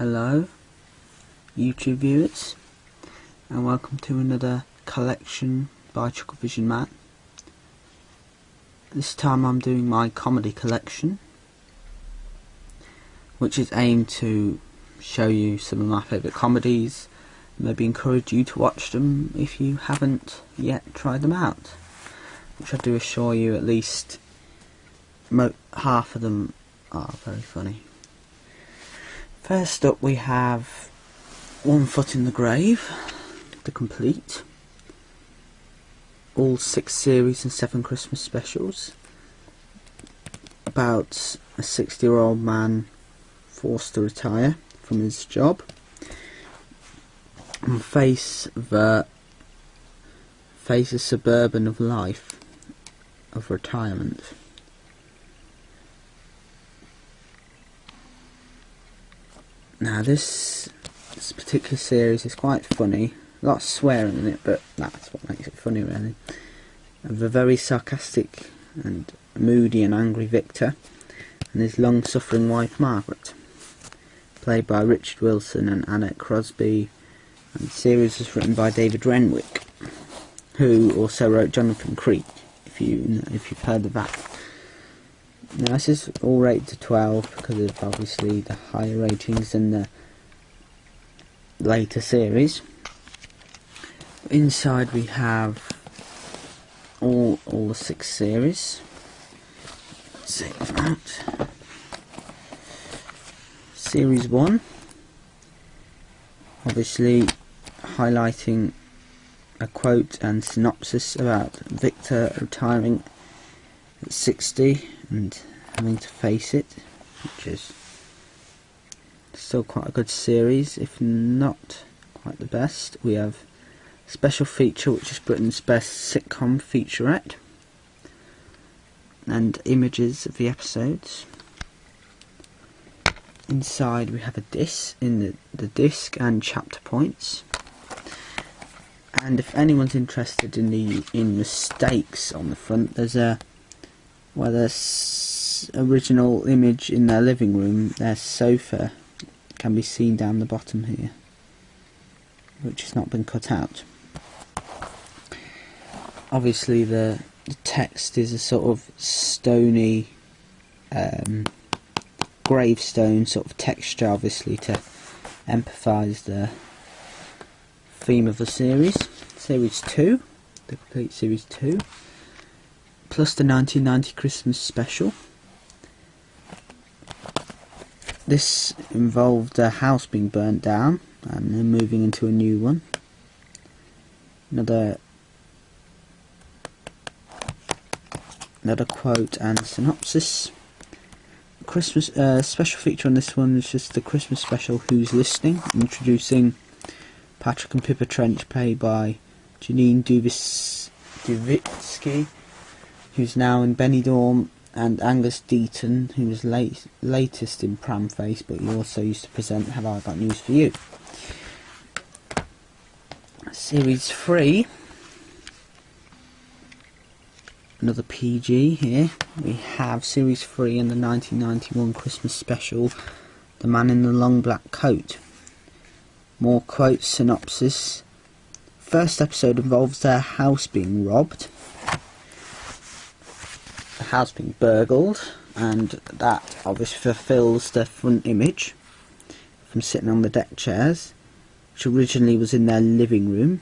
Hello YouTube viewers, and welcome to another collection by Chuckle Vision Man. This time I'm doing my comedy collection, which is aimed to show you some of my favourite comedies, maybe encourage you to watch them if you haven't yet tried them out, which I do assure you at least half of them are very funny. First up we have One Foot in the Grave, the complete, all 6 series and 7 Christmas specials, about a 60-year-old man forced to retire from his job and face a suburban of life, of retirement. Now this particular series is quite funny, a lot of swearing in it, but that's what makes it funny really. Of a very sarcastic and moody and angry Victor and his long-suffering wife Margaret, played by Richard Wilson and Annette Crosby, and the series was written by David Renwick, who also wrote Jonathan Creek, if you've heard of that. Now this is all rated to 12 because of obviously the higher ratings than the later series. Inside we have all the 6 series. Let's see that. Series 1, obviously highlighting a quote and synopsis about Victor retiring at 60 and having to face it, which is still quite a good series, if not quite the best. We have a special feature, which is Britain's best sitcom featurette, and images of the episodes. Inside we have a disc, in the disc and chapter points. And if anyone's interested in the stakes on the front, there's a original image in their living room. Their sofa can be seen down the bottom here, which has not been cut out. Obviously the text is a sort of stony gravestone sort of texture, obviously to emphasise the theme of the series. Series 2, the complete series 2, plus the 1990 Christmas special. This involved a house being burnt down and then moving into a new one. Another quote and synopsis. Christmas special feature on this one is just the Christmas special Who's Listening, introducing Patrick and Pippa Trench, played by Janine Duvitsky, who's now in Benidorm, and Angus Deaton, who was latest in Pramface, but he also used to present Have I Got News For You. Series 3, another PG here. We have Series 3 in the 1991 Christmas special, The Man in the Long Black Coat. More quotes, synopsis. First episode involves their house being robbed, the house being burgled, and that obviously fulfills their front image from sitting on the deck chairs, which originally was in their living room.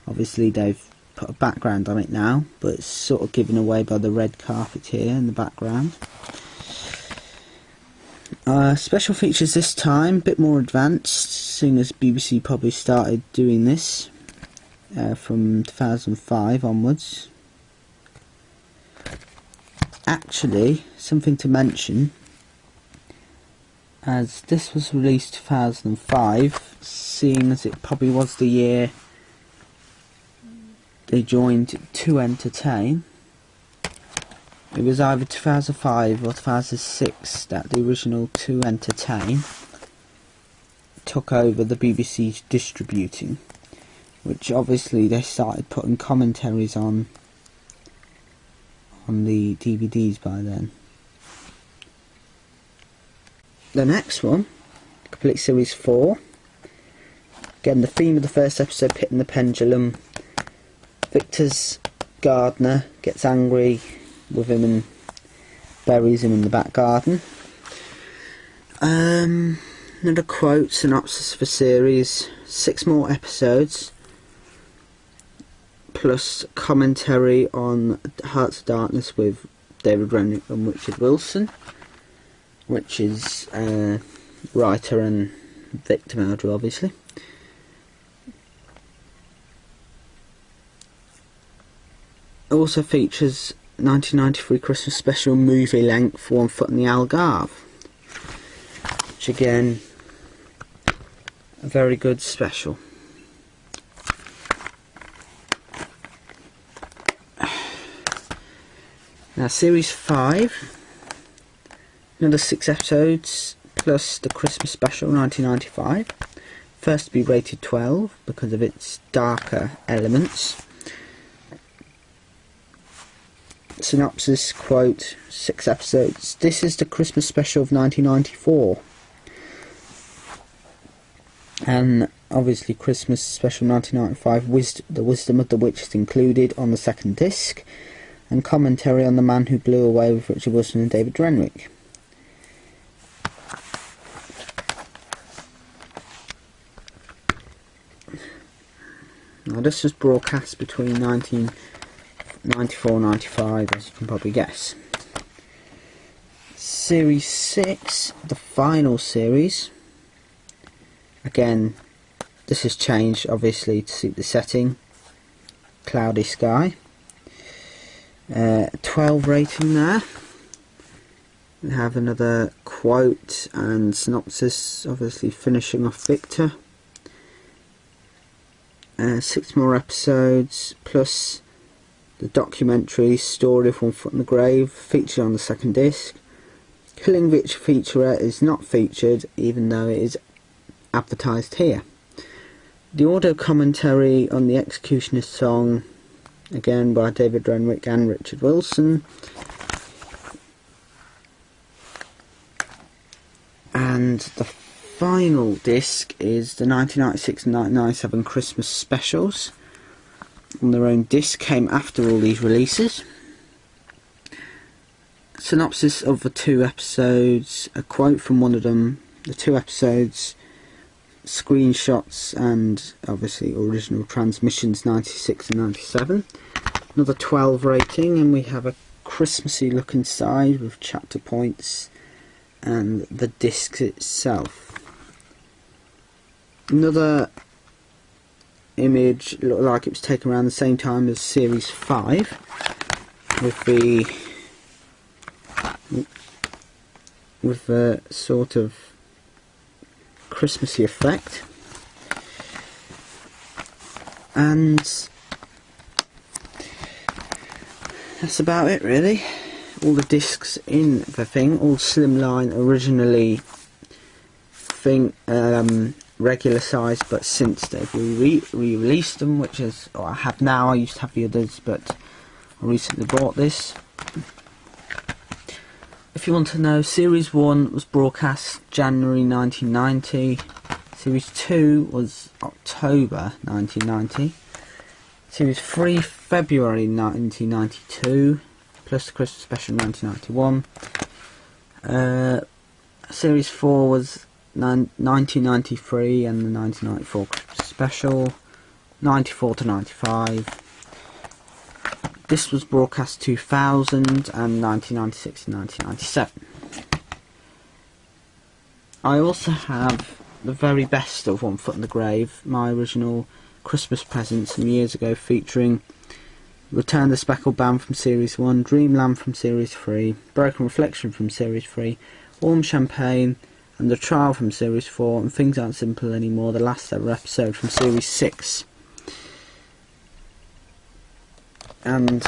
Obviously they've put a background on it now, but it's sort of given away by the red carpet here in the background. Special features this time, a bit more advanced, seeing as BBC probably started doing this from 2005 onwards. Actually, something to mention, as this was released 2005, seeing as it probably was the year they joined To Entertain. It was either 2005 or 2006 that the original To Entertain took over the BBC's distributing, which obviously they started putting commentaries on the DVDs by then. The next one complete series 4. Again, the theme of the first episode, pitting the pendulum. Victor's gardener gets angry with him and buries him in the back garden. Another quote, synopsis for series, 6 more episodes, plus commentary on Hearts of Darkness with David Renwick and Richard Wilson, which is writer and victim murderer, obviously. It also features 1993 Christmas special movie length One Foot in the Algarve, which again, a very good special. Now series 5, another 6 episodes plus the Christmas special 1995, first to be rated 12 because of its darker elements. Synopsis, quote, 6 episodes. This is the Christmas special of 1994. And obviously Christmas special 1995, The Wisdom of the Witch is included on the second disc, and commentary on The Man Who Blew Away with Richard Wilson and David Renwick. Now this was broadcast between 1994 and 95, as you can probably guess. Series 6, the final series. Again, this has changed obviously to suit the setting. Cloudy sky. 12 rating there. We have another quote and synopsis, obviously finishing off Victor. 6 more episodes plus the documentary Story of One Foot in the Grave, featured on the second disc. Killing Victor featurette is not featured, even though it is advertised here. The audio commentary on the Executioner's Song, again by David Renwick and Richard Wilson. And the final disc is the 1996 and 1997 Christmas specials. On their own disc, came after all these releases. Synopsis of the 2 episodes, a quote from one of them, the 2 episodes, screenshots and obviously original transmissions 96 and 97. Another 12 rating, and we have a Christmassy look inside with chapter points and the disc itself. Another image looked like it was taken around the same time as series 5 with the sort of Christmassy effect. And that's about it really. All the discs in the thing, all slimline, originally regular size, but since they've re-released them, which is what I have now. I used to have the others, but I recently bought this. If you want to know, Series 1 was broadcast January 1990, Series 2 was October 1990, Series 3 February 1992, plus the Christmas special 1991, Series 4 was 1993 and the 1994 Christmas special, 94 to 95. This was broadcast 2000 and 1996 and 1997. I also have the very best of One Foot in the Grave, my original Christmas present some years ago, featuring Return the Speckled Band from Series 1, Dreamland from Series 3, Broken Reflection from Series 3, Warm Champagne, and The Trial from Series 4, and Things Aren't Simple Anymore, the last ever episode from Series 6. And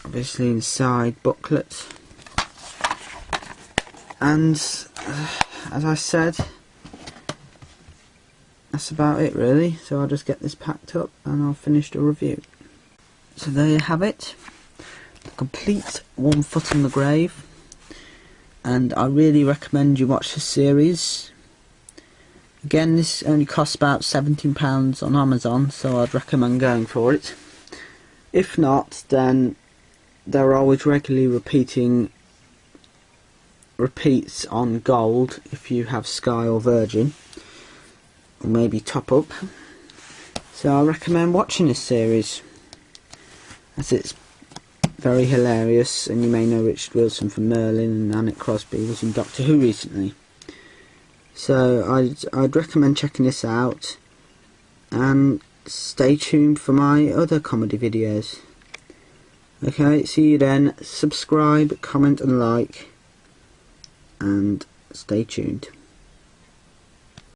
obviously inside booklets. And as I said, that's about it really. So I'll just get this packed up and I'll finish the review. So there you have it, the complete One Foot in the Grave. and I really recommend you watch this series. Again, this only costs about £17 on Amazon, so I'd recommend going for it. If not, then there are always regularly repeats on Gold if you have Sky or Virgin, or maybe top up. So I recommend watching this series, as it's very hilarious, and you may know Richard Wilson from Merlin, and Annette Crosby was in Doctor Who recently. So I'd recommend checking this out, and stay tuned for my other comedy videos. Okay, see you then. Subscribe, comment and like, and stay tuned.